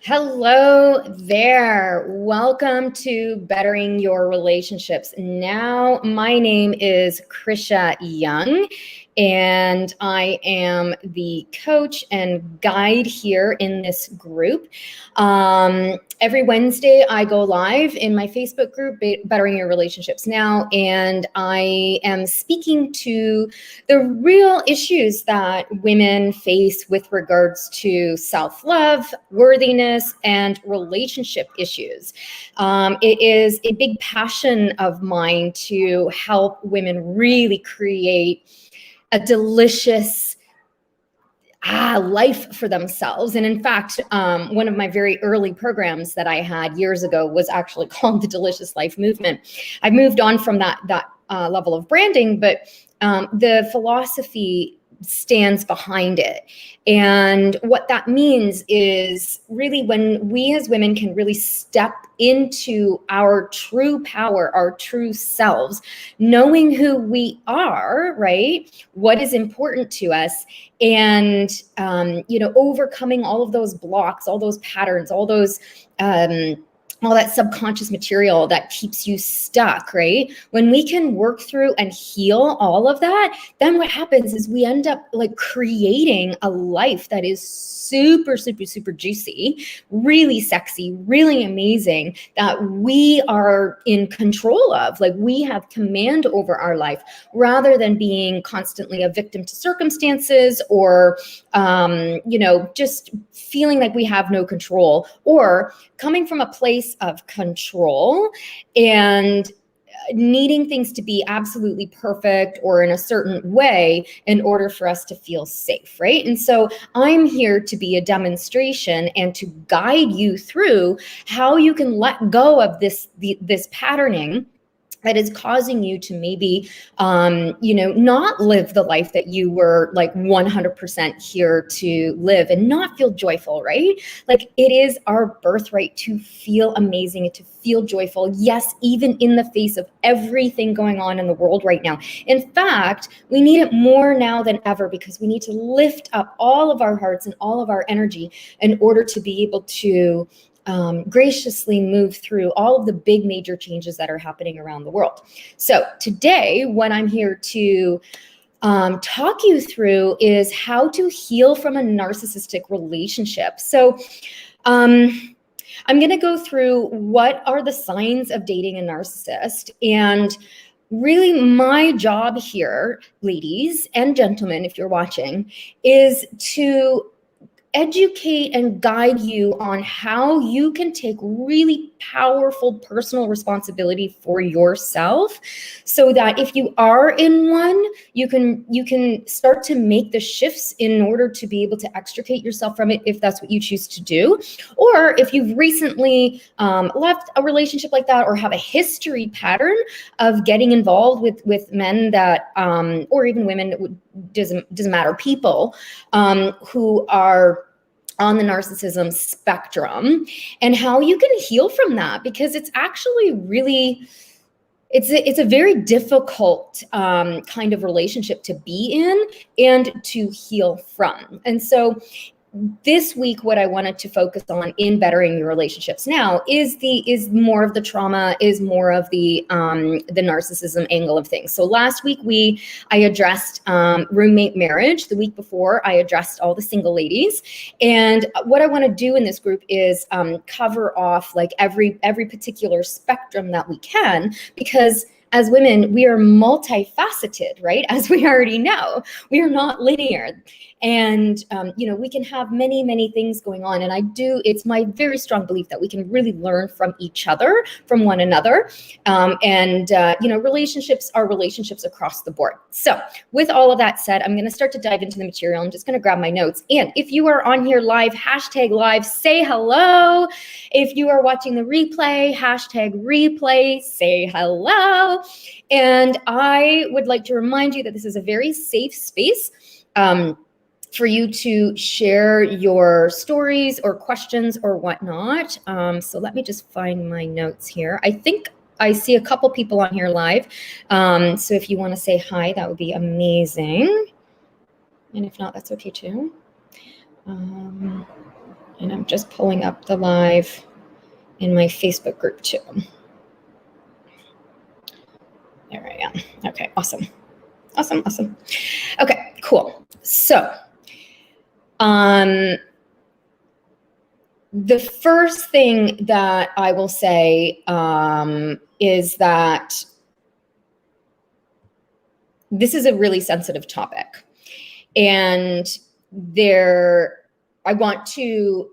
Hello there. Welcome to Bettering Your Relationships. Now, my name is Krisha Young, and I am the coach and guide here in this group. Every Wednesday, I go live in my Facebook group, Bettering Your Relationships Now, and I am speaking to the real issues that women face with regards to self-love, worthiness, and relationship issues. It is a big passion of mine to help women really create a delicious life for themselves. And in fact, one of my very early programs that I had years ago was actually called the Delicious Life Movement. I've moved on from that level of branding, but the philosophy stands behind it. And what that means is really when we as women can really step into our true power, our true selves, knowing who we are, right? What is important to us, and overcoming all of those blocks, all those patterns, all that subconscious material that keeps you stuck, right? When we can work through and heal all of that, then what happens is we end up like creating a life that is super, super, super juicy, really sexy, really amazing, that we are in control of. Like we have command over our life rather than being constantly a victim to circumstances or, just feeling like we have no control, or coming from a place of control and needing things to be absolutely perfect or in a certain way in order for us to feel safe, right? And so I'm here to be a demonstration and to guide you through how you can let go of this patterning that is causing you to maybe, not live the life that you were like 100% here to live and not feel joyful, right? Like it is our birthright to feel amazing and to feel joyful. Yes, even in the face of everything going on in the world right now. In fact, we need it more now than ever because we need to lift up all of our hearts and all of our energy in order to be able to graciously move through all of the big major changes that are happening around the world. So today, what I'm here to talk you through is how to heal from a narcissistic relationship. So I'm going to go through what are the signs of dating a narcissist, and really my job here, ladies and gentlemen, if you're watching, is to educate and guide you on how you can take really powerful personal responsibility for yourself, so that if you are in one, you can start to make the shifts in order to be able to extricate yourself from it if that's what you choose to do. Or if you've recently left a relationship like that, or have a history pattern of getting involved with men that or even women, doesn't matter, people who are on the narcissism spectrum, and how you can heal from that, because it's actually really, it's a very difficult kind of relationship to be in and to heal from. And so this week, what I wanted to focus on in Bettering Your Relationships Now is more of the trauma, is more of the narcissism angle of things. So last week I addressed roommate marriage. The week before, I addressed all the single ladies. And what I want to do in this group is cover off like every particular spectrum that we can, because as women, we are multifaceted, right? As we already know, we are not linear. And, we can have many, many things going on. And it's my very strong belief that we can really learn from each other, from one another. Relationships are relationships across the board. So with all of that said, I'm going to start to dive into the material. I'm just going to grab my notes. And if you are on here live, #live, say hello. If you are watching the replay, #replay, say hello. And I would like to remind you that this is a very safe space for you to share your stories or questions or whatnot. So let me just find my notes here. I think I see a couple people on here live. So if you want to say hi, that would be amazing. And if not, that's okay too. And I'm just pulling up the live in my Facebook group too. There I am. Okay, awesome. Awesome. Okay, cool. So, the first thing that I will say is that this is a really sensitive topic. And I want to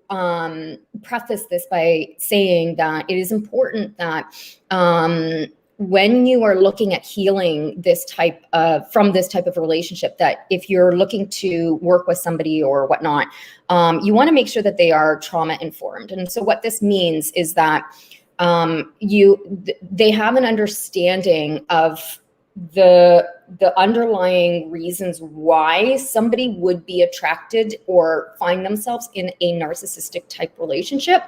preface this by saying that it is important that when you are looking at healing from this type of relationship, that if you're looking to work with somebody or whatnot, you want to make sure that they are trauma informed. And so what this means is that they have an understanding of the underlying reasons why somebody would be attracted or find themselves in a narcissistic type relationship.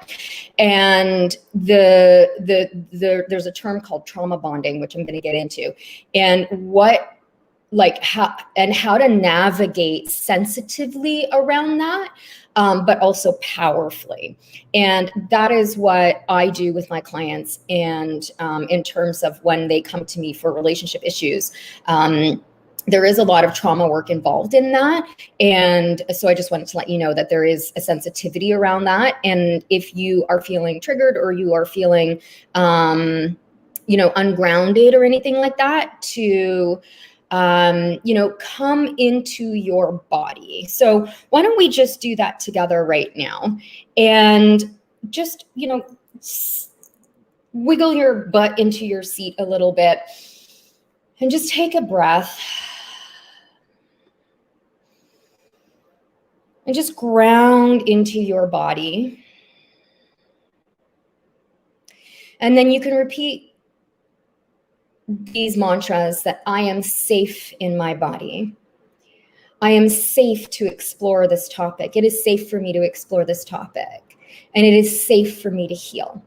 And there's a term called trauma bonding, which I'm going to get into, and how to navigate sensitively around that, but also powerfully. And that is what I do with my clients. And in terms of when they come to me for relationship issues, there is a lot of trauma work involved in that. And so I just wanted to let you know that there is a sensitivity around that. And if you are feeling triggered or you are feeling, ungrounded or anything like that, to come into your body. So why don't we just do that together right now? And just, wiggle your butt into your seat a little bit and just take a breath and just ground into your body. And then you can repeat these mantras that I am safe in my body. I am safe to explore this topic. It is safe for me to explore this topic. And it is safe for me to heal.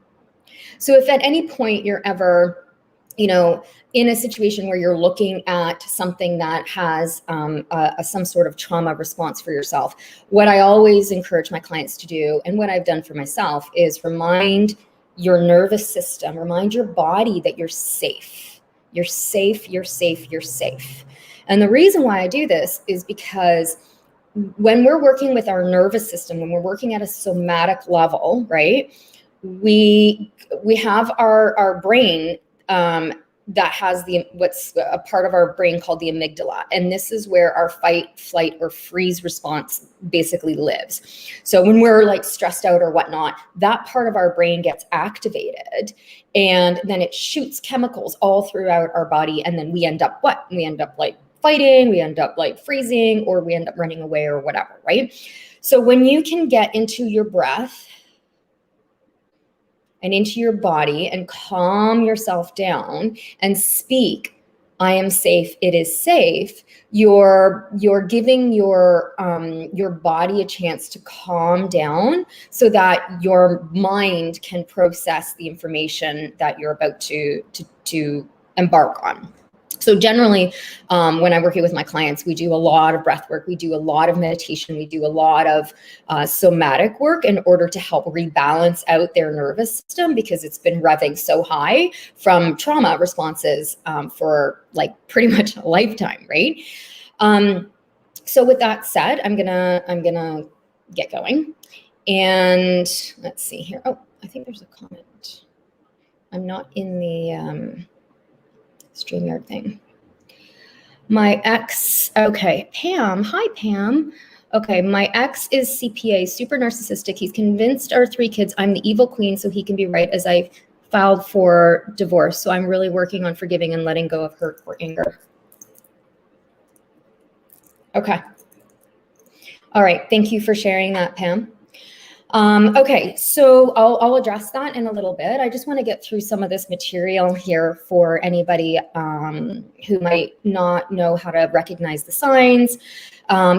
So if at any point you're ever, in a situation where you're looking at something that has some sort of trauma response for yourself, what I always encourage my clients to do, and what I've done for myself, is remind your nervous system, remind your body that you're safe. You're safe, you're safe, you're safe. And the reason why I do this is because when we're working with our nervous system, when we're working at a somatic level, right, we have our brain that has what's a part of our brain called the amygdala. And this is where our fight, flight, or freeze response basically lives. So when we're like stressed out or whatnot, that part of our brain gets activated, and then it shoots chemicals all throughout our body. And then we end up what? We end up like fighting, we end up like freezing, or we end up running away or whatever, right? So when you can get into your breath and into your body and calm yourself down and speak, I am safe, it is safe, you're giving your body a chance to calm down so that your mind can process the information that you're about to embark on. So generally, when I'm working with my clients, we do a lot of breath work, we do a lot of meditation, we do a lot of somatic work in order to help rebalance out their nervous system, because it's been revving so high from trauma responses for like pretty much a lifetime, right? So with that said, I'm gonna get going, and let's see here. Oh, I think there's a comment. I'm not in the StreamYard thing. My ex, okay, Pam, hi Pam. Okay, my ex is CPA, super narcissistic. He's convinced our 3 kids I'm the evil queen so he can be right, as I filed for divorce. So I'm really working on forgiving and letting go of hurt or anger. Okay. All right, thank you for sharing that, Pam. Okay, so I'll address that in a little bit. I just want to get through some of this material here for anybody who might not know how to recognize the signs.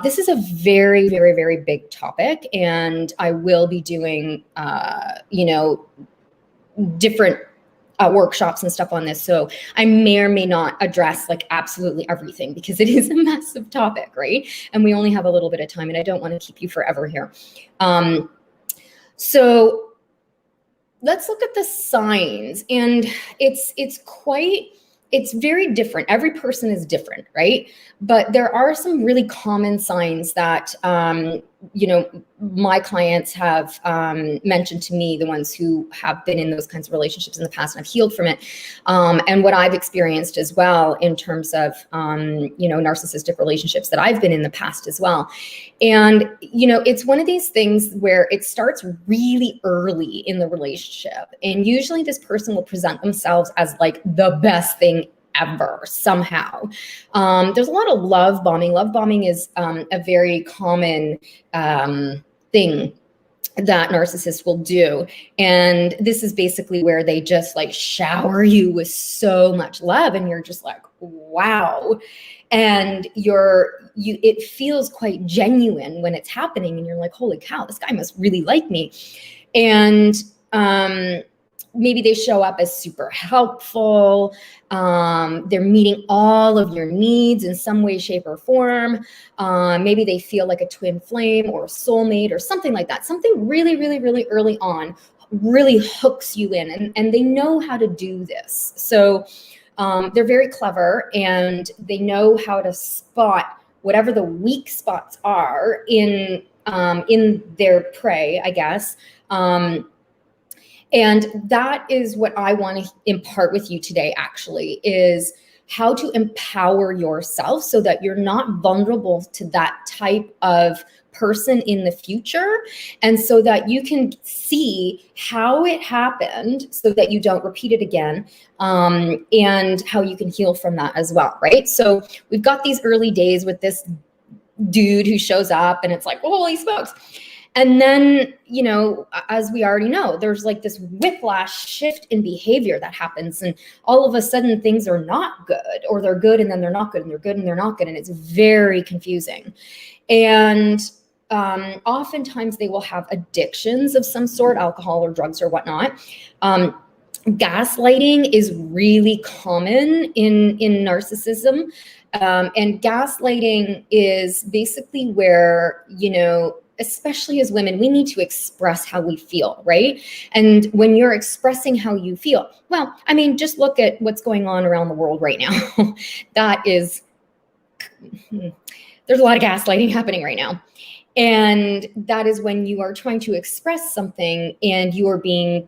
This is a very, very, very big topic, and I will be doing, different workshops and stuff on this. So I may or may not address like absolutely everything, because it is a massive topic, right? And we only have a little bit of time, and I don't want to keep you forever here. So let's look at the signs, and it's very different. Every person is different, right? But there are some really common signs that, my clients have mentioned to me, the ones who have been in those kinds of relationships in the past and have healed from it. And what I've experienced as well in terms of, narcissistic relationships that I've been in the past as well. And, it's one of these things where it starts really early in the relationship. And usually this person will present themselves as like the best thing ever somehow. There's a lot of love bombing. Love bombing is a very common thing that narcissists will do. And this is basically where they just like shower you with so much love, and you're just like, wow. And it feels quite genuine when it's happening, and you're like, holy cow, this guy must really like me. And maybe they show up as super helpful. They're meeting all of your needs in some way, shape, or form. Maybe they feel like a twin flame or a soulmate or something like that. Something really, really, really early on really hooks you in, and they know how to do this. So they're very clever, and they know how to spot whatever the weak spots are in their prey, I guess. And that is what I want to impart with you today, actually, is how to empower yourself so that you're not vulnerable to that type of person in the future, and so that you can see how it happened so that you don't repeat it again, and how you can heal from that as well, right? So we've got these early days with this dude who shows up, and it's like, holy smokes. And then, as we already know, there's like this whiplash shift in behavior that happens. And all of a sudden things are not good, or they're good and then they're not good, and they're good and they're not good. And it's very confusing. And oftentimes they will have addictions of some sort, alcohol or drugs or whatnot. Gaslighting is really common in narcissism. And gaslighting is basically where, especially as women, we need to express how we feel, right? And when you're expressing how you feel, well, I mean, just look at what's going on around the world right now. There's a lot of gaslighting happening right now. And that is when you are trying to express something and you are being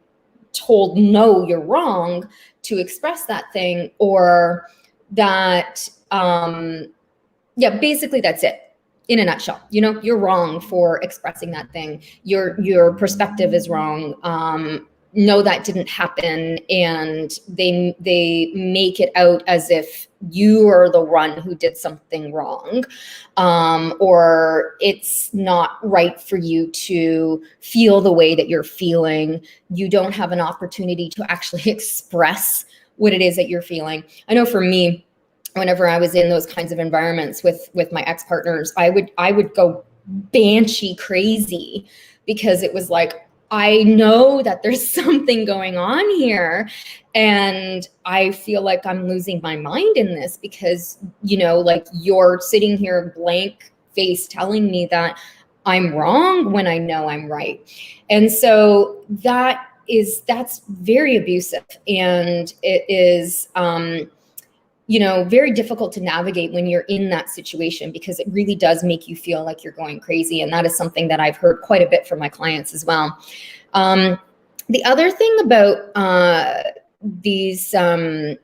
told, no, you're wrong to express that thing, or that, basically that's it. In a nutshell, you're wrong for expressing that thing. Your perspective is wrong. No, that didn't happen. And they make it out as if you are the one who did something wrong, or it's not right for you to feel the way that you're feeling. You don't have an opportunity to actually express what it is that you're feeling. I know for me, whenever I was in those kinds of environments with my ex-partners, I would go banshee crazy, because it was like, I know that there's something going on here, and I feel like I'm losing my mind in this, because, like, you're sitting here blank face telling me that I'm wrong when I know I'm right. And so that's very abusive, and it is, very difficult to navigate when you're in that situation, because it really does make you feel like you're going crazy. And that is something that I've heard quite a bit from my clients as well. The other thing about these narcissistic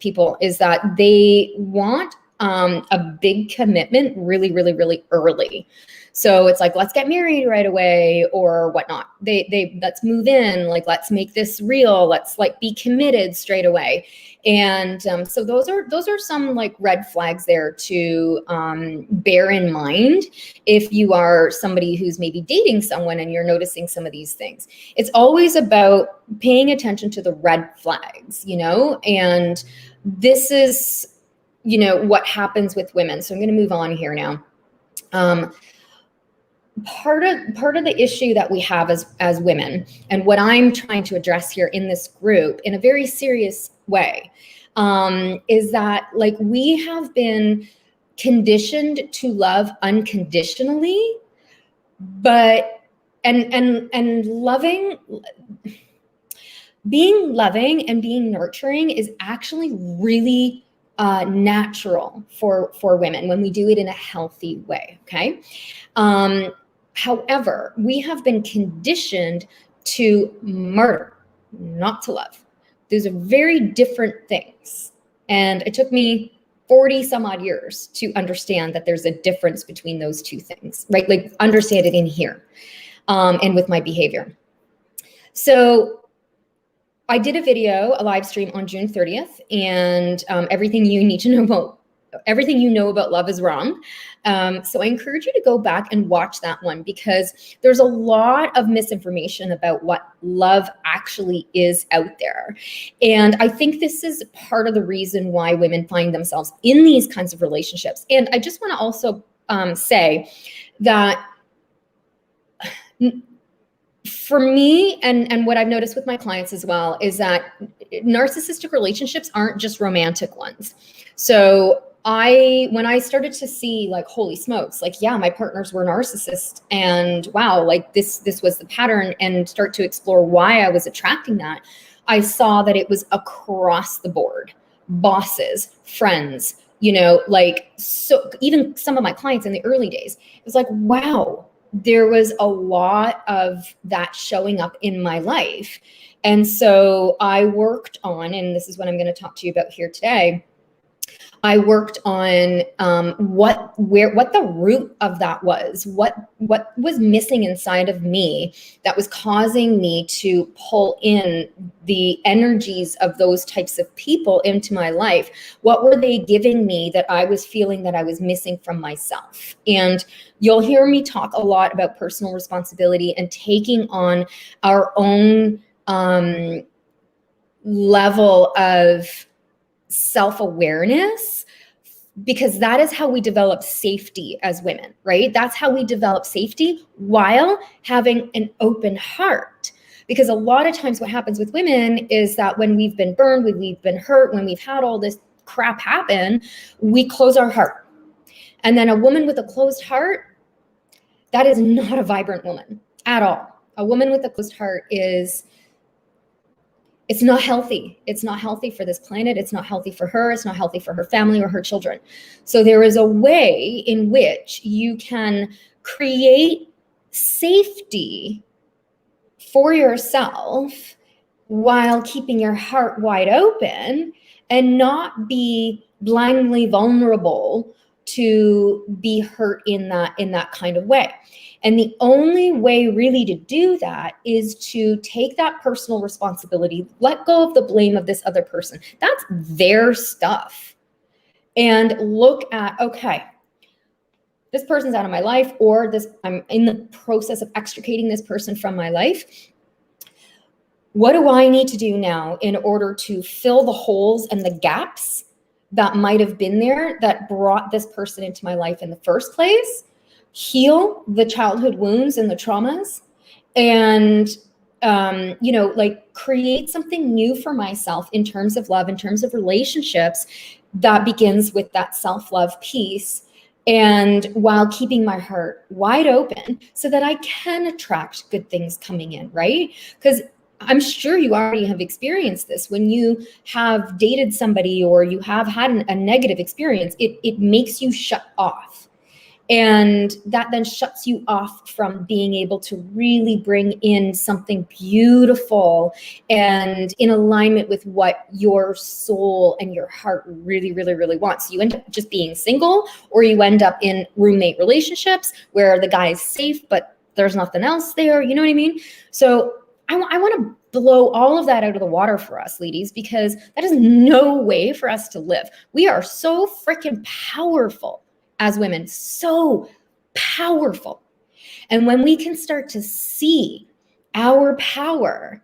people is that they want a big commitment really, really, really early. So it's like, let's get married right away or whatnot. They let's move in, like, let's make this real. Let's like be committed straight away. And so those are some like red flags there to bear in mind if you are somebody who's maybe dating someone and you're noticing some of these things. It's always about paying attention to the red flags, and this is, what happens with women. So I'm going to move on here now. Part of the issue that we have as women, and what I'm trying to address here in this group in a very serious way, is that, like, we have been conditioned to love unconditionally, But and loving, being loving and being nurturing is actually really natural for women when we do it in a healthy way. Okay. However, we have been conditioned to murder, not to love. Those are very different things. And it took me 40 some odd years to understand that there's a difference between those two things, right? Like understand it in here and with my behavior. So I did a video, a live stream on June 30th, and everything you need to know about, everything you know about love is wrong. So I encourage you to go back and watch that one, because there's a lot of misinformation about what love actually is out there. And I think this is part of the reason why women find themselves in these kinds of relationships. And I just want to also say that for me, and what I've noticed with my clients as well, is that narcissistic relationships aren't just romantic ones. So when I started to see, like, holy smokes, like, yeah, my partners were narcissists, and wow, like this was the pattern, and start to explore why I was attracting that, I saw that it was across the board. Bosses, friends, like, so even some of my clients in the early days, it was like, wow, there was a lot of that showing up in my life. And so I worked on, and this is what I'm going to talk to you about here today, I worked on what the root of that was, what was missing inside of me that was causing me to pull in the energies of those types of people into my life. What were they giving me that I was feeling that I was missing from myself? And you'll hear me talk a lot about personal responsibility and taking on our own level of self-awareness, because that is how we develop safety as women, right? That's how we develop safety while having an open heart. Because a lot of times what happens with women is that when we've been burned, when we've been hurt, when we've had all this crap happen, we close our heart. And then a woman with a closed heart, that is not a vibrant woman at all. A woman with a closed heart it's not healthy. It's not healthy for this planet. It's not healthy for her. It's not healthy for her family or her children. So there is a way in which you can create safety for yourself while keeping your heart wide open and not be blindly vulnerable to be hurt in that kind of way. And the only way really to do that is to take that personal responsibility, let go of the blame of this other person. That's their stuff. And look at, okay, this person's out of my life, or I'm in the process of extricating this person from my life. What do I need to do now in order to fill the holes and the gaps that might have been there that brought this person into my life in the first place? Heal the childhood wounds and the traumas, and like, create something new for myself in terms of love, in terms of relationships, that begins with that self-love piece, and while keeping my heart wide open so that I can attract good things coming in, right? Because I'm sure you already have experienced this. When you have dated somebody or you have had a negative experience, it makes you shut off. And that then shuts you off from being able to really bring in something beautiful and in alignment with what your soul and your heart really, really, really wants. So you end up just being single, or you end up in roommate relationships where the guy is safe, but there's nothing else there. You know what I mean? So I want to blow all of that out of the water for us, ladies, because that is no way for us to live. We are so freaking powerful as women, so powerful. And when we can start to see our power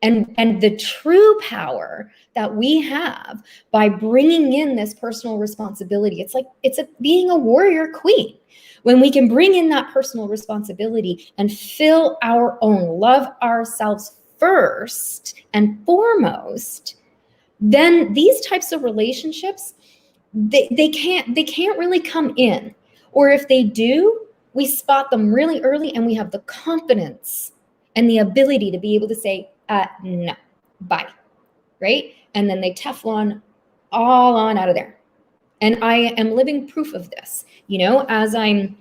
and the true power that we have by bringing in this personal responsibility, it's being a warrior queen. When we can bring in that personal responsibility and fill our own, love ourselves first and foremost, then these types of relationships, they can't really come in. Or if they do, we spot them really early, and we have the confidence and the ability to be able to say, no, bye, right? And then they Teflon all on out of there. And I am living proof of this, as I'm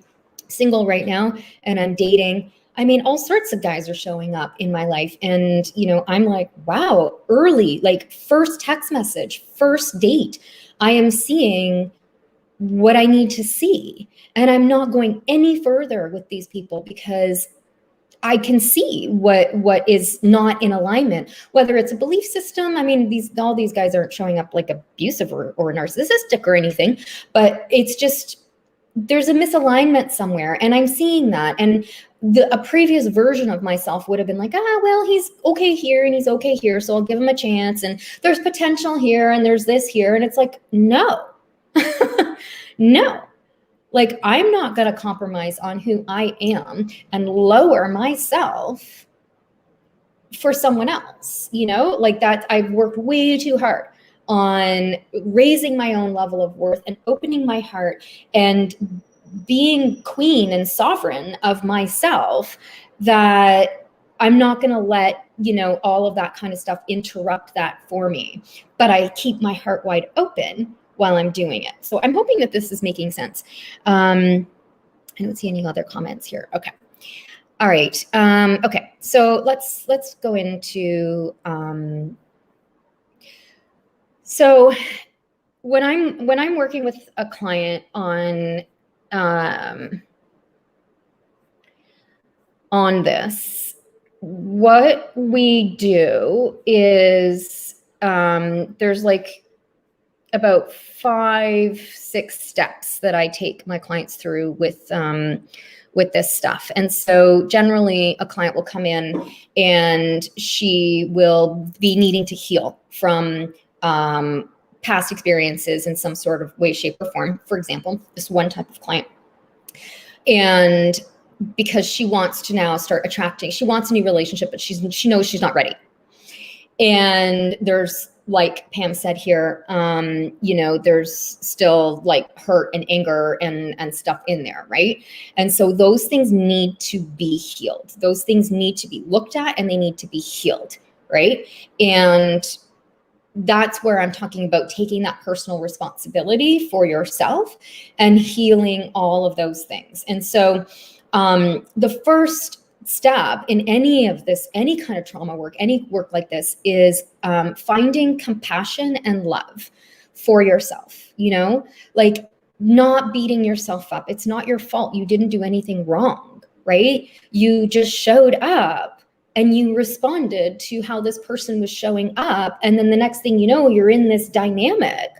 single right now and I'm dating. I mean, all sorts of guys are showing up in my life. And, I'm like, wow, early, like first text message, first date, I am seeing what I need to see. And I'm not going any further with these people because I can see what is not in alignment, whether it's a belief system. I mean, all these guys aren't showing up like abusive or narcissistic or anything, but it's just, there's a misalignment somewhere, and I'm seeing that. And a previous version of myself would have been like, well, he's okay here and he's okay here, so I'll give him a chance. And there's potential here and there's this here. And it's like, no, no. Like, I'm not going to compromise on who I am and lower myself for someone else, like that. I've worked way too hard on raising my own level of worth and opening my heart and being queen and sovereign of myself, that I'm not going to let, all of that kind of stuff interrupt that for me. But I keep my heart wide open while I'm doing it. So I'm hoping that this is making sense. I don't see any other comments here. Okay. All right. Okay. So let's go into, so when I'm working with a client on this, what we do is, there's like about 5-6 steps that I take my clients through with this stuff. And so generally a client will come in and she will be needing to heal from past experiences in some sort of way, shape, or form. For example, this one type of client. And because she wants to now start attracting, she wants a new relationship, but she knows she's not ready. And there's, like Pam said here, there's still like hurt and anger and stuff in there, right? And so those things need to be healed. Those things need to be looked at and they need to be healed, right? And that's where I'm talking about taking that personal responsibility for yourself and healing all of those things. And so the first step in any of this, any kind of trauma work, any work like this, is finding compassion and love for yourself, like not beating yourself up. It's not your fault. You didn't do anything wrong, right? You just showed up and you responded to how this person was showing up. And then the next thing you know, you're in this dynamic,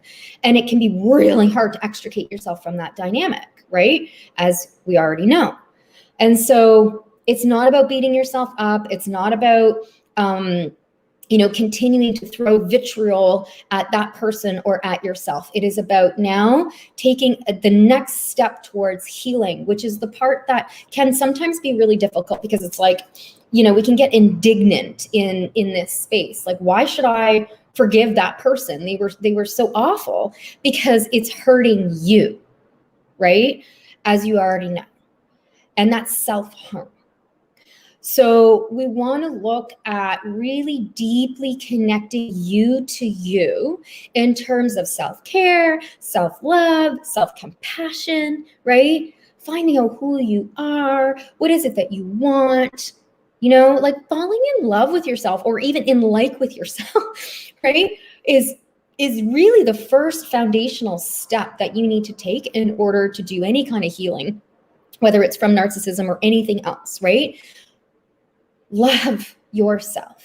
and it can be really hard to extricate yourself from that dynamic, right? As we already know. And so it's not about beating yourself up. It's not about, continuing to throw vitriol at that person or at yourself. It is about now taking the next step towards healing, which is the part that can sometimes be really difficult, because it's like, we can get indignant in this space. Like, why should I forgive that person? They were so awful, because it's hurting you, right? As you already know. And that's self-harm. So we want to look at really deeply connecting you to you in terms of self-care, self-love, self-compassion, right? Finding out who you are, what is it that you want, like falling in love with yourself, or even in like with yourself, right? Is really the first foundational step that you need to take in order to do any kind of healing, whether it's from narcissism or anything else, right? Love yourself,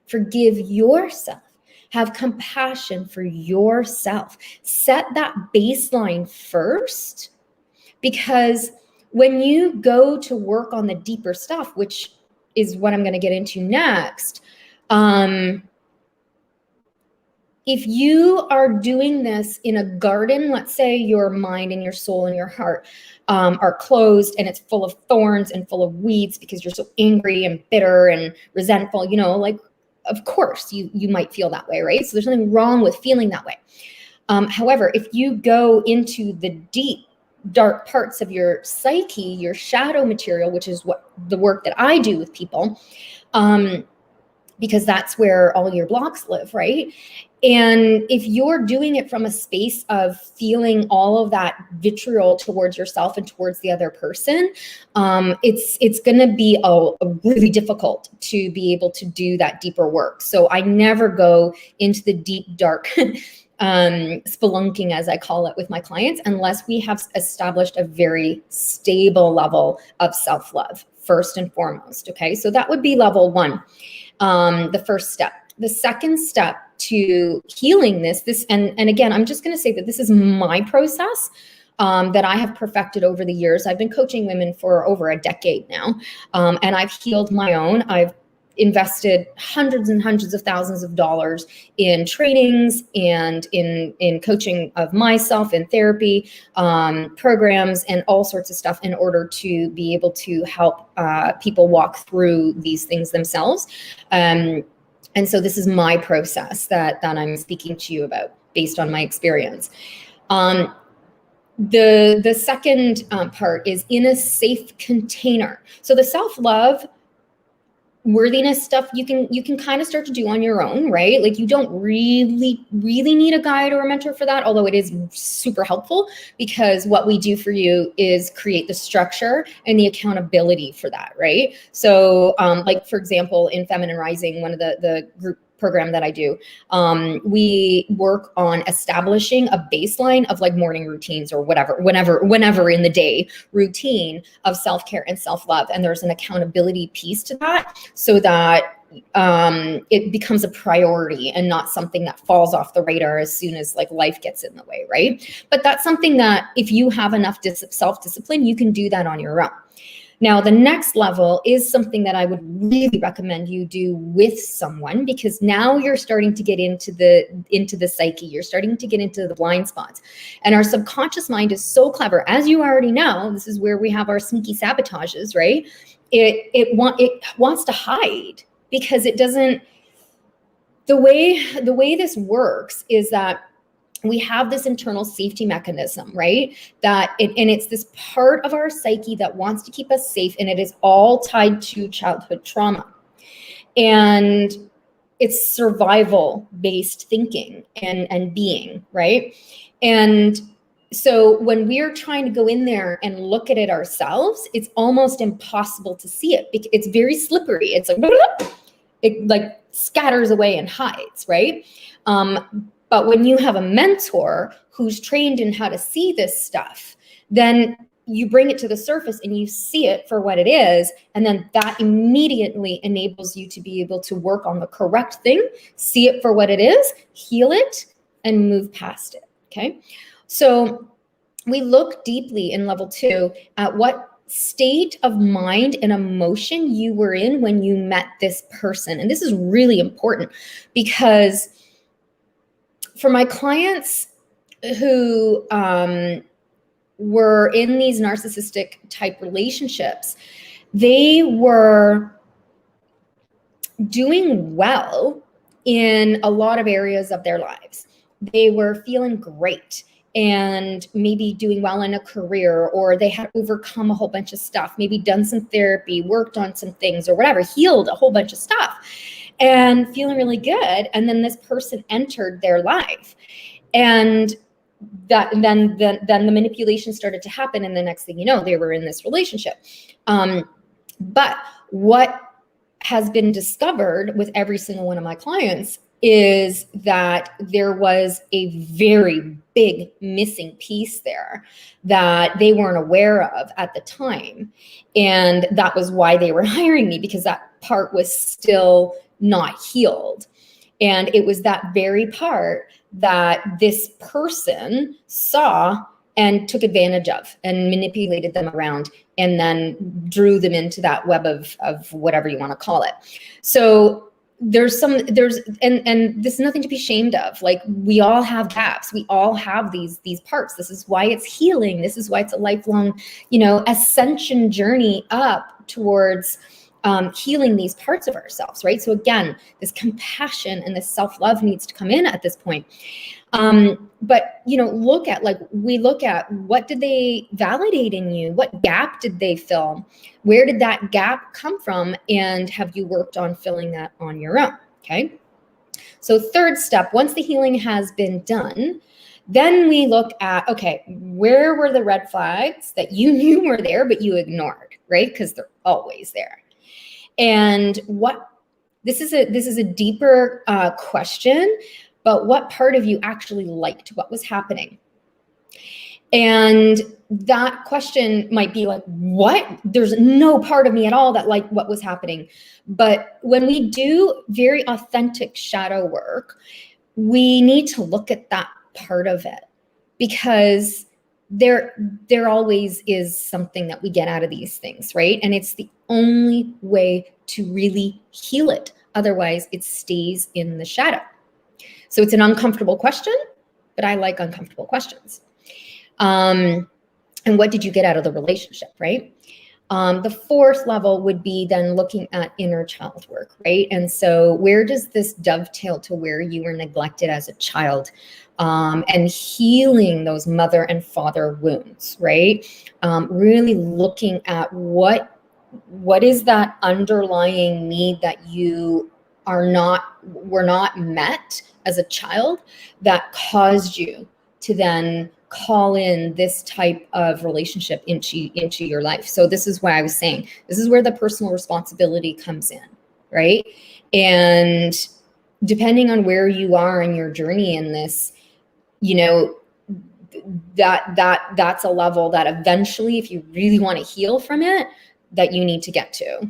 forgive yourself, have compassion for yourself. Set that baseline first, because when you go to work on the deeper stuff, which is what I'm going to get into next, if you are doing this in a garden, let's say your mind and your soul and your heart are closed and it's full of thorns and full of weeds because you're so angry and bitter and resentful, like, of course you might feel that way, right? So there's nothing wrong with feeling that way. However, if you go into the deep dark parts of your psyche, your shadow material, which is what the work that I do with people, because that's where all your blocks live, right? And if you're doing it from a space of feeling all of that vitriol towards yourself and towards the other person, it's going to be a really difficult to be able to do that deeper work. So I never go into the deep, dark spelunking, as I call it, with my clients, unless we have established a very stable level of self-love, first and foremost. Okay, so that would be level one, the first step. The second step to healing this, and again, I'm just going to say that this is my process that I have perfected over the years. I've been coaching women for over a decade now, and I've healed my own. I've invested hundreds and hundreds of thousands of dollars in trainings and in coaching of myself, in therapy programs, and all sorts of stuff in order to be able to help people walk through these things themselves. And so this is my process that I'm speaking to you about based on my experience. The second part is in a safe container. So the self-love, worthiness stuff you can kind of start to do on your own, right? Like you don't really need a guide or a mentor for that, although it is super helpful, because what we do for you is create the structure and the accountability for that, right? So like for example, in Feminine Rising, one of the group program that I do, we work on establishing a baseline of like morning routines or whenever in the day routine of self-care and self-love. And there's an accountability piece to that so that it becomes a priority and not something that falls off the radar as soon as like life gets in the way, right? But that's something that if you have enough self-discipline, you can do that on your own. Now, the next level is something that I would really recommend you do with someone, because now you're starting to get into the psyche. You're starting to get into the blind spots. And our subconscious mind is so clever. As you already know, this is where we have our sneaky sabotages, right? It wants to hide, because it doesn't, the way this works is that we have this internal safety mechanism, right? It's this part of our psyche that wants to keep us safe, and it is all tied to childhood trauma. And it's survival-based thinking and being, right? And so when we're trying to go in there and look at it ourselves, it's almost impossible to see it, because it's very slippery. It's like, it like scatters away and hides, right? But when you have a mentor who's trained in how to see this stuff, then you bring it to the surface and you see it for what it is. And then that immediately enables you to be able to work on the correct thing, see it for what it is, heal it, and move past it, okay? So we look deeply in level 2 at what state of mind and emotion you were in when you met this person. And this is really important, because for my clients who were in these narcissistic type relationships, they were doing well in a lot of areas of their lives. They were feeling great and maybe doing well in a career, or they had overcome a whole bunch of stuff, maybe done some therapy, worked on some things or whatever, healed a whole bunch of stuff and feeling really good. And then this person entered their life, and then the manipulation started to happen. And the next thing you know, they were in this relationship. But what has been discovered with every single one of my clients is that there was a very big missing piece there that they weren't aware of at the time. And that was why they were hiring me, because that part was still not healed. And it was that very part that this person saw and took advantage of and manipulated them around, and then drew them into that web of whatever you want to call it. So and this is nothing to be ashamed of. Like, we all have gaps. We all have these parts. This is why it's healing. This is why it's a lifelong, ascension journey up towards healing these parts of ourselves, right? So again, this compassion and this self-love needs to come in at this point. But, you know, we look at what did they validate in you? What gap did they fill? Where did that gap come from? And have you worked on filling that on your own? Okay. So third step, once the healing has been done, then we look at, okay, where were the red flags that you knew were there, but you ignored, right? Because they're always there. And this is a deeper question, but what part of you actually liked what was happening? And that question might be like, what? There's no part of me at all that liked what was happening. But when we do very authentic shadow work, we need to look at that part of it, because there always is something that we get out of these things, right? And it's the only way to really heal it. Otherwise, it stays in the shadow. So it's an uncomfortable question, but I like uncomfortable questions. And what did you get out of the relationship, right? The fourth level would be then looking at inner child work, right? And so where does this dovetail to where you were neglected as a child, and healing those mother and father wounds, right? Really looking at what is that underlying need that you were not met as a child that caused you to then call in this type of relationship into your life. So this is why I was saying, this is where the personal responsibility comes in, right? And depending on where you are in your journey in this, you know, that's a level that eventually, if you really want to heal from it, that you need to get to.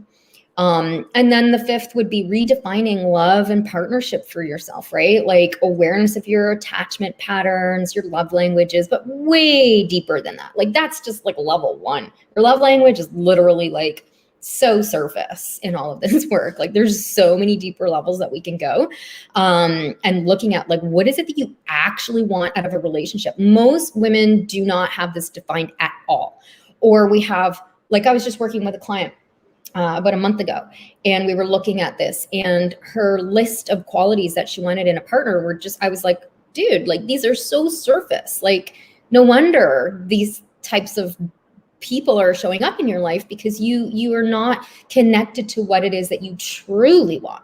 And then the fifth would be redefining love and partnership for yourself, right? Like awareness of your attachment patterns, your love languages, but way deeper than that. Like that's just like level one. Your love language is literally like so surface in all of this work. Like there's so many deeper levels that we can go. And looking at like, what is it that you actually want out of a relationship? Most women do not have this defined at all. Or we have, like I was just working with a client about a month ago, and we were looking at this, and her list of qualities that she wanted in a partner were just, I was like, dude, like these are so surface. Like no wonder these types of people are showing up in your life, because you are not connected to what it is that you truly want.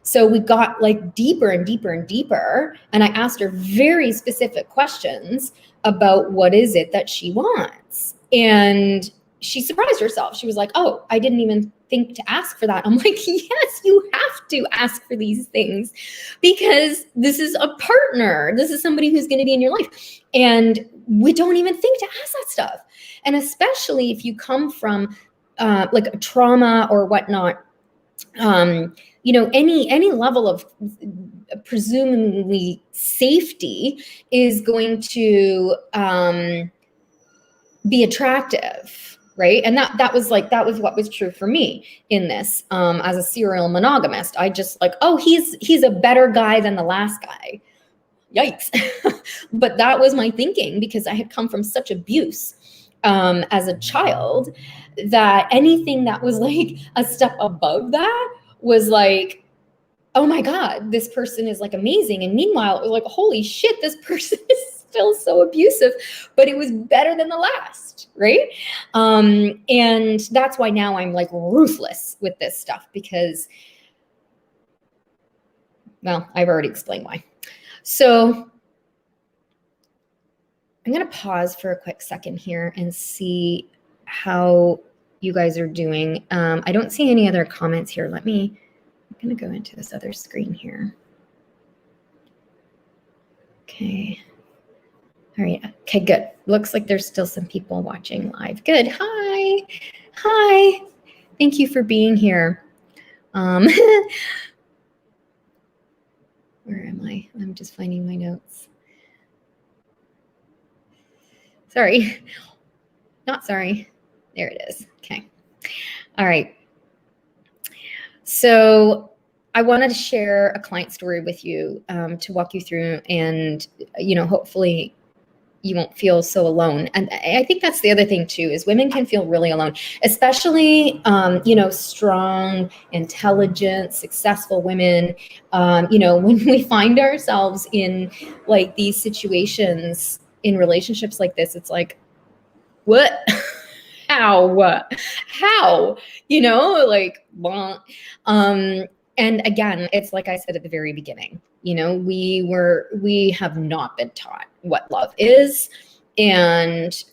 So we got like deeper and deeper and deeper, and I asked her very specific questions about what is it that she wants. And she surprised herself. She was like, oh, I didn't even think to ask for that. I'm like, yes, you have to ask for these things, because this is a partner. This is somebody who's going to be in your life. And we don't even think to ask that stuff. And especially if you come from like a trauma or whatnot, you know, any level of presumably safety is going to be attractive. Right. And that was what was true for me in this, as a serial monogamist. I just like, oh, he's a better guy than the last guy. Yikes. But that was my thinking, because I had come from such abuse as a child, that anything that was like a step above that was like, oh my God, this person is like amazing. And meanwhile, it was like, holy shit, this person is still so abusive, but it was better than the last, right? And that's why now I'm like ruthless with this stuff, because, well, I've already explained why. So I'm going to pause for a quick second here and see how you guys are doing. I don't see any other comments here. I'm going to go into this other screen here. Okay. All right. Okay, good. Looks like there's still some people watching live. Good. Hi. Hi. Thank you for being here. Where am I? I'm just finding my notes. Sorry. Not sorry. There it is. Okay. All right. So I wanted to share a client story with you, to walk you through, and, you know, hopefully you won't feel so alone. And I think that's the other thing too, is women can feel really alone, especially, strong, intelligent, successful women. When we find ourselves in like these situations in relationships like this, it's like, what? How, like, and again, it's like I said at the very beginning, we have not been taught what love is. And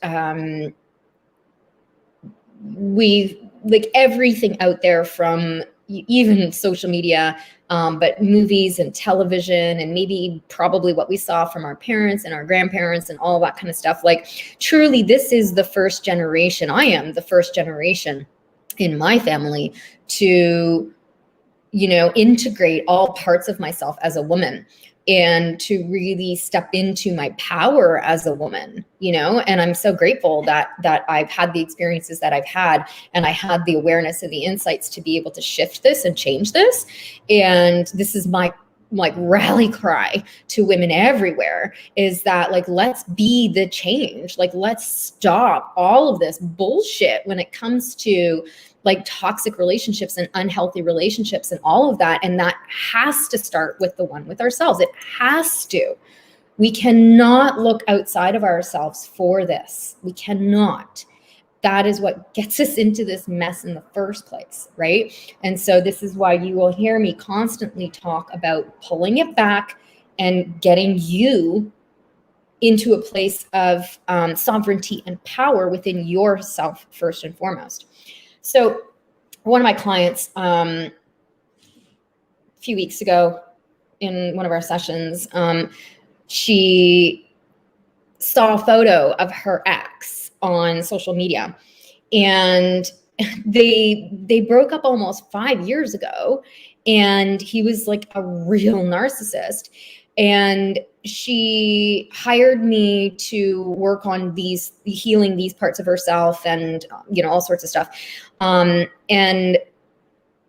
we like everything out there from even social media, but movies and television, and maybe probably what we saw from our parents and our grandparents and all that kind of stuff. Like, truly, this is the first generation. I am the first generation in my family to, integrate all parts of myself as a woman, and to really step into my power as a woman, and I'm so grateful that I've had the experiences that I've had, and I had the awareness and the insights to be able to shift this and change this. And this is my rally cry to women everywhere, is that let's be the change. Let's stop all of this bullshit when it comes to toxic relationships and unhealthy relationships and all of that. And that has to start with the one with ourselves. It has to. We cannot look outside of ourselves for this. We cannot. That is what gets us into this mess in the first place, right? And so this is why you will hear me constantly talk about pulling it back and getting you into a place of sovereignty and power within yourself first and foremost. So one of my clients, a few weeks ago in one of our sessions, she saw a photo of her ex on social media, and they broke up almost 5 years ago, and he was like a real narcissist. And she hired me to work on healing these parts of herself, and all sorts of stuff. And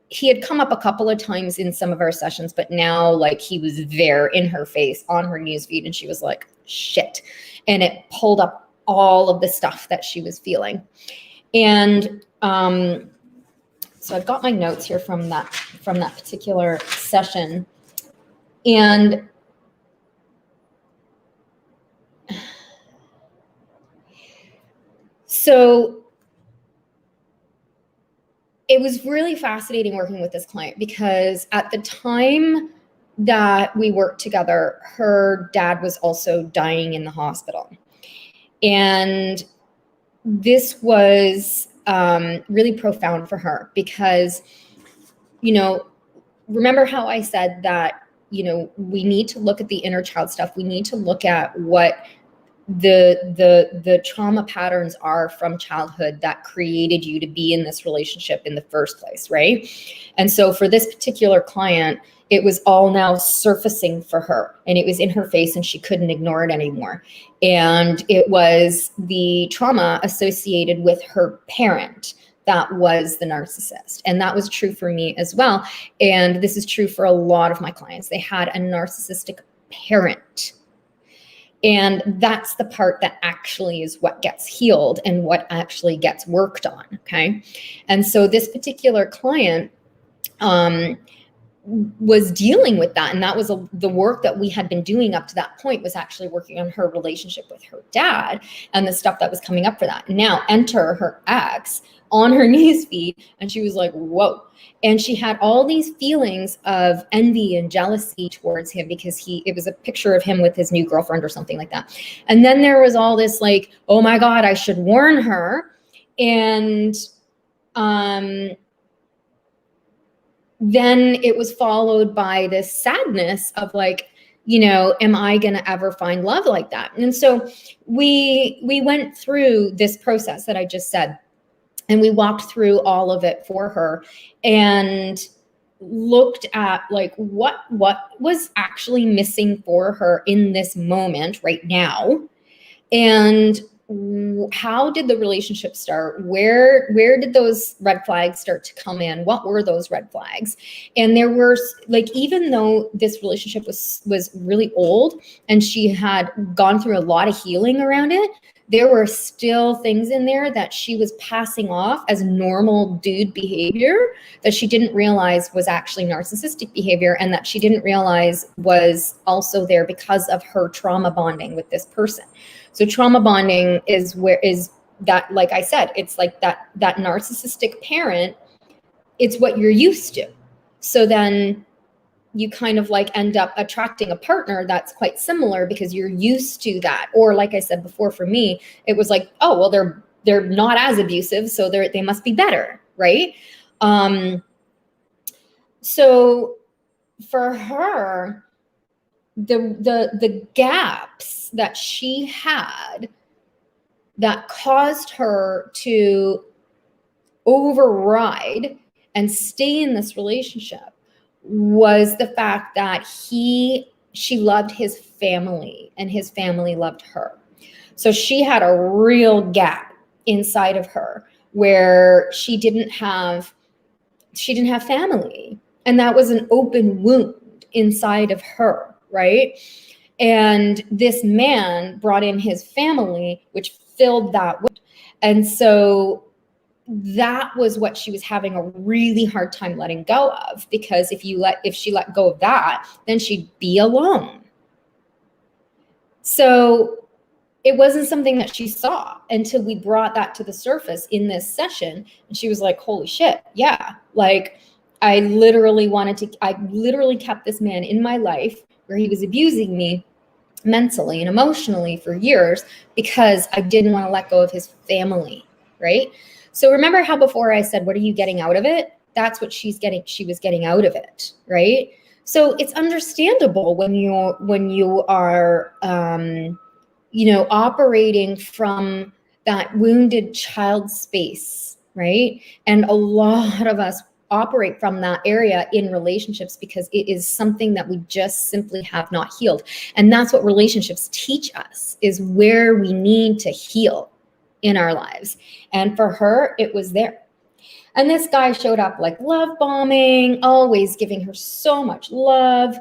he had come up a couple of times in some of our sessions, but now he was there in her face on her newsfeed, and she was like, shit. And it pulled up all of the stuff that she was feeling. And so I've got my notes here from that particular session. And so it was really fascinating working with this client, because at the time that we worked together, her dad was also dying in the hospital. And this was really profound for her, because, remember how I said that, we need to look at the inner child stuff. We need to look at what the trauma patterns are from childhood that created you to be in this relationship in the first place, right? And so for this particular client, it was all now surfacing for her, and it was in her face, and she couldn't ignore it anymore. And it was the trauma associated with her parent that was the narcissist. And that was true for me as well. And this is true for a lot of my clients. They had a narcissistic parent. And that's the part that actually is what gets healed and what actually gets worked on, okay? And so this particular client was dealing with that. And that was the work that we had been doing up to that point, was actually working on her relationship with her dad and the stuff that was coming up for that. Now enter her ex on her newsfeed, and she was like, whoa. And she had all these feelings of envy and jealousy towards him, because it was a picture of him with his new girlfriend or something like that. And then there was all this oh my God, I should warn her. And then it was followed by this sadness of am I going to ever find love like that? And so we went through this process that I just said, and we walked through all of it for her and looked at what was actually missing for her in this moment right now. And how did the relationship start? Where did those red flags start to come in? What were those red flags? And there were, like, even though this relationship was really old and she had gone through a lot of healing around it, there were still things in there that she was passing off as normal dude behavior that she didn't realize was actually narcissistic behavior, and that she didn't realize was also there because of her trauma bonding with this person. So trauma bonding is that, like I said, it's like that narcissistic parent, it's what you're used to. So then you kind of like end up attracting a partner that's quite similar because you're used to that. Or like I said before, for me, it was like, oh, well, they're not as abusive, so they must be better, right? So for her, the gaps that she had that caused her to override and stay in this relationship was the fact that she loved his family and his family loved her. So she had a real gap inside of her where she didn't have family, and that was an open wound inside of her, right? And this man brought in his family, which filled that wound. And so that was what she was having a really hard time letting go of, because if she let go of that, then she'd be alone. So it wasn't something that she saw until we brought that to the surface in this session. And she was like, holy shit, yeah. Like, I literally kept this man in my life where he was abusing me mentally and emotionally for years because I didn't want to let go of his family, right? So remember how before I said, what are you getting out of it? That's what she was getting out of it, right? So it's understandable when you are, operating from that wounded child space, right? And a lot of us operate from that area in relationships because it is something that we just simply have not healed. And that's what relationships teach us, is where we need to heal in our lives. And for her, it was there. And this guy showed up like love bombing, always giving her so much love.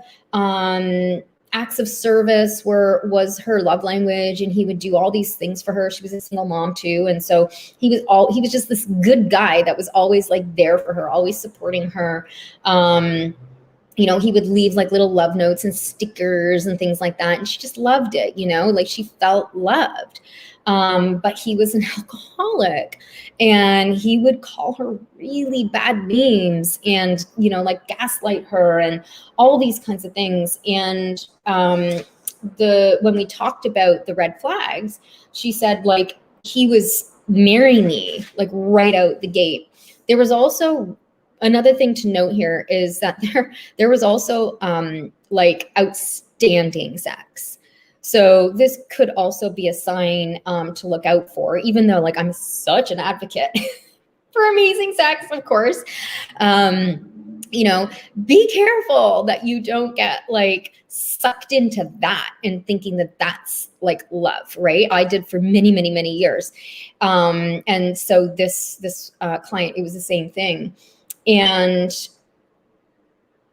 Acts of service was her love language, and he would do all these things for her. She was a single mom too, and so he was just this good guy that was always like there for her, always supporting her. He would leave like little love notes and stickers and things like that, and she just loved it. Like she felt loved. But he was an alcoholic, and he would call her really bad names and, like gaslight her and all these kinds of things. And when we talked about the red flags, she said, like, he was marrying me like right out the gate. There was also another thing to note here is that there was also like outstanding sex. So this could also be a sign to look out for, even though like I'm such an advocate for amazing sex, of course. Be careful that you don't get like sucked into that and thinking that that's like love, right? I did for many, many, many years. And so this client, it was the same thing. And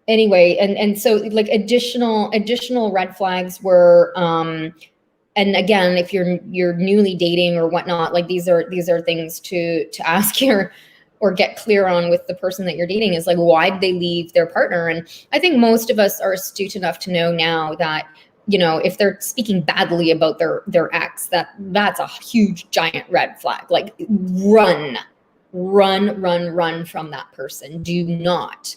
anyway, and so like additional red flags were, and again, if you're newly dating or whatnot, like these are things to ask or get clear on with the person that you're dating, is like, why did they leave their partner? And I think most of us are astute enough to know now that, if they're speaking badly about their ex, that's a huge giant red flag. Like run from that person. Do not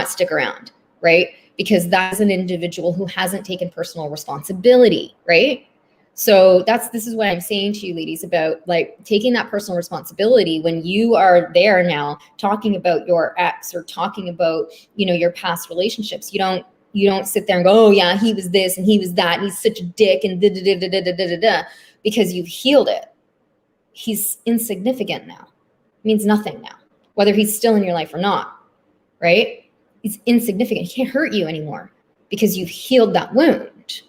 stick around, right? Because that's an individual who hasn't taken personal responsibility, right? So this is what I'm saying to you, ladies, about like taking that personal responsibility when you are there now talking about your ex or talking about, your past relationships. You don't sit there and go, oh yeah, he was this and he was that and he's such a dick and da, because you've healed it. He's insignificant now. It means nothing now, whether he's still in your life or not. Right? He's insignificant. He can't hurt you anymore because you've healed that wound,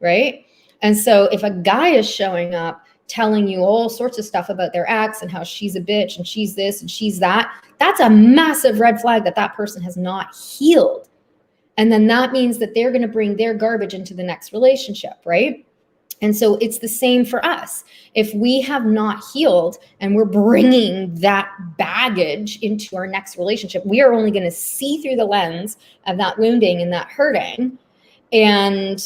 right? And so if a guy is showing up telling you all sorts of stuff about their ex and how she's a bitch and she's this and she's that, that's a massive red flag that that person has not healed. And then that means that they're going to bring their garbage into the next relationship, right? And so it's the same for us. If we have not healed and we're bringing that baggage into our next relationship, we are only going to see through the lens of that wounding and that hurting. And,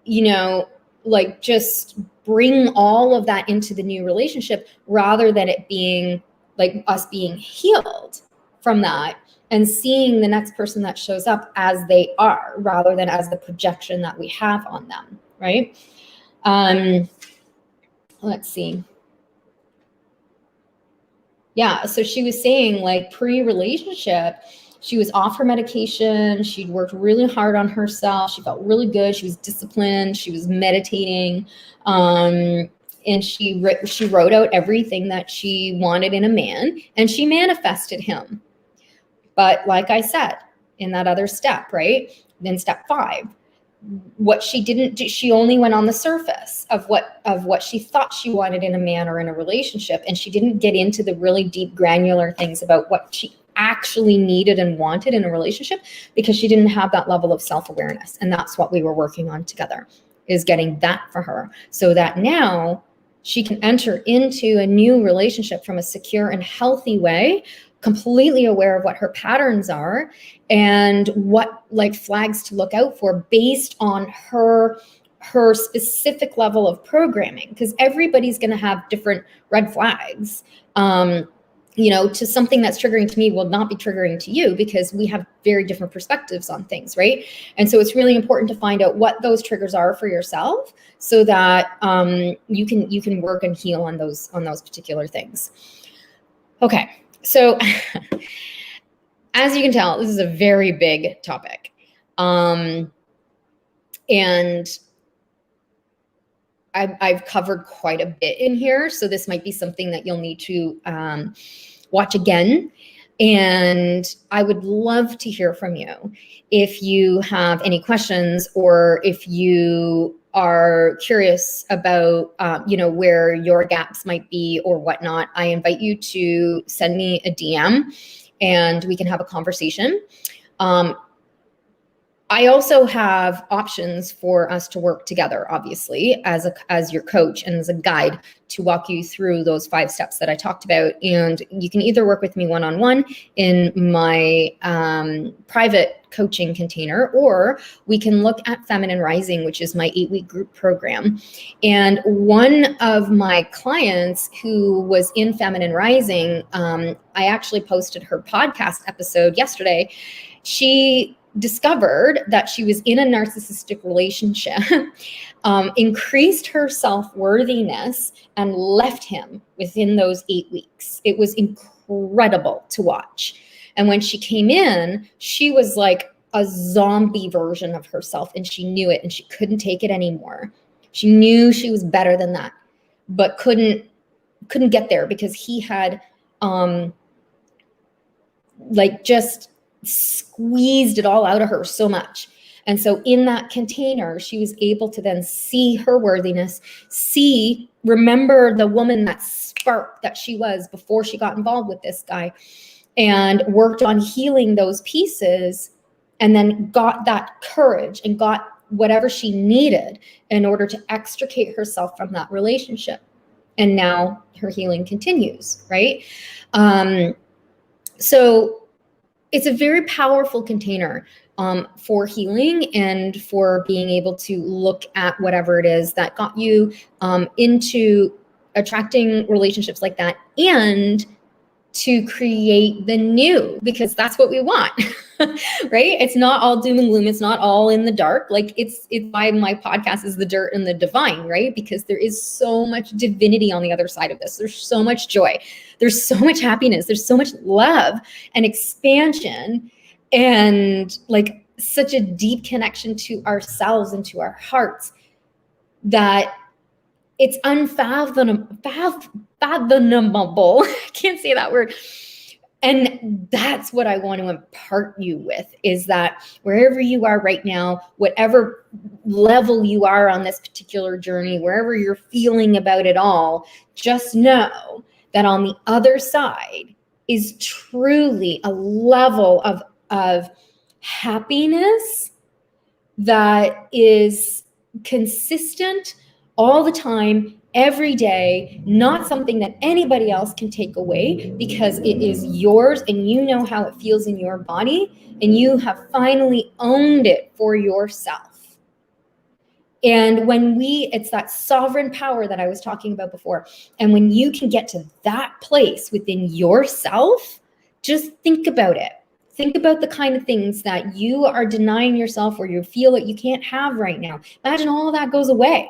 you know, like just bring all of that into the new relationship rather than it being like us being healed from that and seeing the next person that shows up as they are rather than as the projection that we have on them, right? Let's see. Yeah, so she was saying like pre-relationship, she was off her medication. She'd worked really hard on herself. She felt really good. She was disciplined. She was meditating. And she wrote out everything that she wanted in a man and she manifested him. But like I said, in that other step, right? Then step 5, what she didn't do, she only went on the surface of what she thought she wanted in a man or in a relationship. And she didn't get into the really deep granular things about what she actually needed and wanted in a relationship because she didn't have that level of self-awareness. And that's what we were working on together, is getting that for her so that now she can enter into a new relationship from a secure and healthy way, completely aware of what her patterns are and what like flags to look out for based on her specific level of programming, because everybody's going to have different red flags. You know, to something that's triggering to me will not be triggering to you because we have very different perspectives on things, right? And so it's really important to find out what those triggers are for yourself so that you can work and heal on those particular things. Okay. So as you can tell, this is a very big topic. And I've covered quite a bit in here. So this might be something that you'll need to watch again. And I would love to hear from you. If you have any questions or if you are curious about, you know, where your gaps might be or whatnot, I invite you to send me a DM and we can have a conversation. I also have options for us to work together, obviously, as your coach and as a guide to walk you through those 5 steps that I talked about. And you can either work with me one-on-one in my private coaching container, or we can look at Feminine Rising, which is my 8-week group program. And one of my clients who was in Feminine Rising, I actually posted her podcast episode yesterday. She discovered that she was in a narcissistic relationship, increased her self-worthiness, and left him within those 8 weeks. It was incredible to watch. And when she came in, she was like a zombie version of herself, and she knew it, and she couldn't take it anymore. She knew she was better than that, but couldn't get there because he had like just squeezed it all out of her so much. And so in that container, she was able to then see her worthiness, remember the woman, that spark that she was before she got involved with this guy, and worked on healing those pieces, and then got that courage and got whatever she needed in order to extricate herself from that relationship. And now her healing continues, right? So it's a very powerful container for healing and for being able to look at whatever it is that got you into attracting relationships like that, and to create the new, because that's what we want, right? It's not all doom and gloom. It's not all in the dark. Like it's why my podcast is The Dirt and the Divine, right? Because there is so much divinity on the other side of this. There's so much joy. There's so much happiness. There's so much love and expansion, and like such a deep connection to ourselves and to our hearts that it's unfathomable. I can't say that word. And that's what I want to impart you with, is that wherever you are right now, whatever level you are on this particular journey, wherever you're feeling about it all, just know that on the other side is truly a level of happiness that is consistent all the time, every day, not something that anybody else can take away, because it is yours and you know how it feels in your body, and you have finally owned it for yourself. And when it's that sovereign power that I was talking about before. And when you can get to that place within yourself, just think about it. Think about the kind of things that you are denying yourself, or you feel that you can't have right now. Imagine all of that goes away.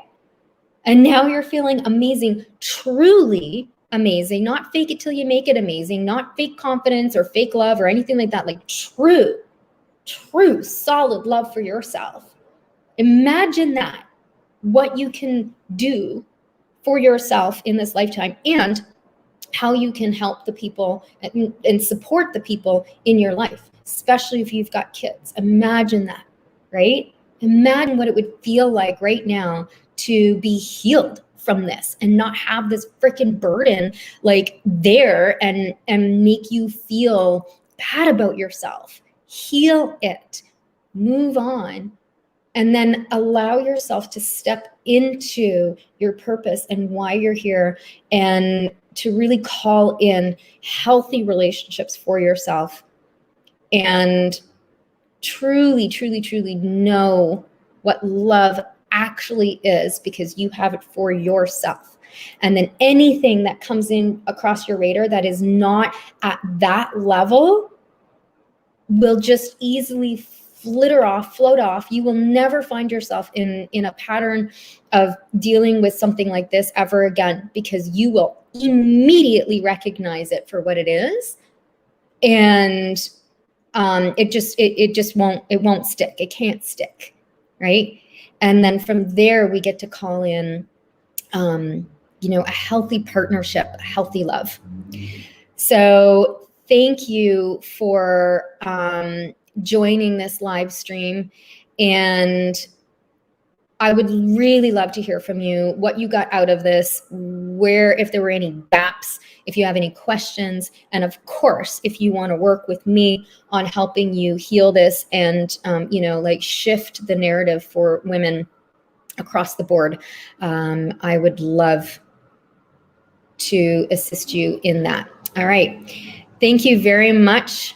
And now you're feeling amazing, truly amazing, not fake it till you make it amazing, not fake confidence or fake love or anything like that, like true, solid love for yourself. Imagine that, what you can do for yourself in this lifetime, and how you can help the people and support the people in your life, especially if you've got kids. Imagine that, right? Imagine what it would feel like right now to be healed from this and not have this freaking burden like there and make you feel bad about yourself. Heal it, move on, and then allow yourself to step into your purpose and why you're here, and to really call in healthy relationships for yourself, and truly know what love actually is, because you have it for yourself. And then anything that comes in across your radar that is not at that level will just easily float off. You will never find yourself in a pattern of dealing with something like this ever again, because you will immediately recognize it for what it is. And it won't stick. It can't stick, right? And then from there, we get to call in, a healthy partnership, healthy love. So thank you for joining this live stream. And I would really love to hear from you, what you got out of this, if there were any gaps, if you have any questions, and of course, if you want to work with me on helping you heal this and, shift the narrative for women across the board, I would love to assist you in that. All right. Thank you very much,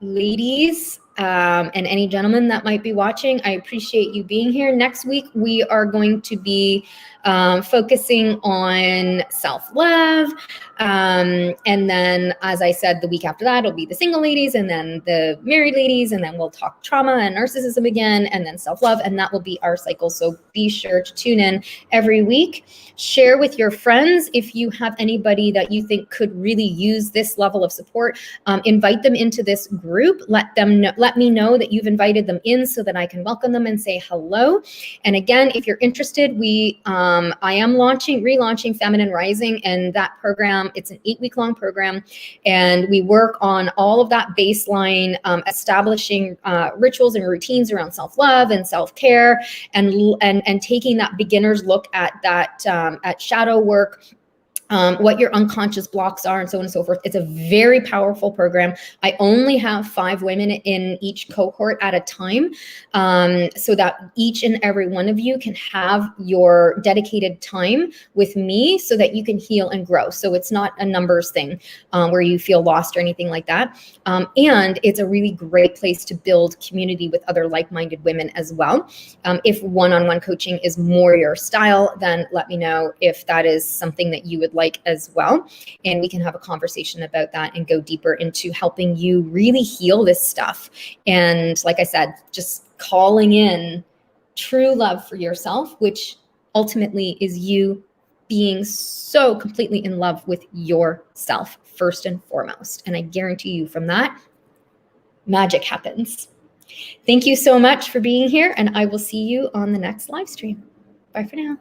ladies, and any gentlemen that might be watching. I appreciate you being here. Next week, we are going to be focusing on self-love. And then, as I said, the week after that, it'll be the single ladies, and then the married ladies, and then we'll talk trauma and narcissism again, and then self-love, and that will be our cycle. So be sure to tune in every week. Share with your friends if you have anybody that you think could really use this level of support. Invite them into this group. Let me know that you've invited them in, so that I can welcome them and say hello. And again, if you're interested, I am relaunching Feminine Rising, and that program, it's an 8-week-long program, and we work on all of that baseline, establishing rituals and routines around self-love and self-care, and taking that beginner's look at that at shadow work, what your unconscious blocks are, and so on and so forth. It's a very powerful program. I only have 5 women in each cohort at a time, so that each and every one of you can have your dedicated time with me, so that you can heal and grow. So it's not a numbers thing where you feel lost or anything like that. And it's a really great place to build community with other like-minded women as well. If one-on-one coaching is more your style, then let me know if that is something that you would like as well, and we can have a conversation about that and go deeper into helping you really heal this stuff. And like I said, just calling in true love for yourself, which ultimately is you being so completely in love with yourself first and foremost. And I guarantee you, from that, magic happens. Thank you so much for being here, and I will see you on the next live stream. Bye for now.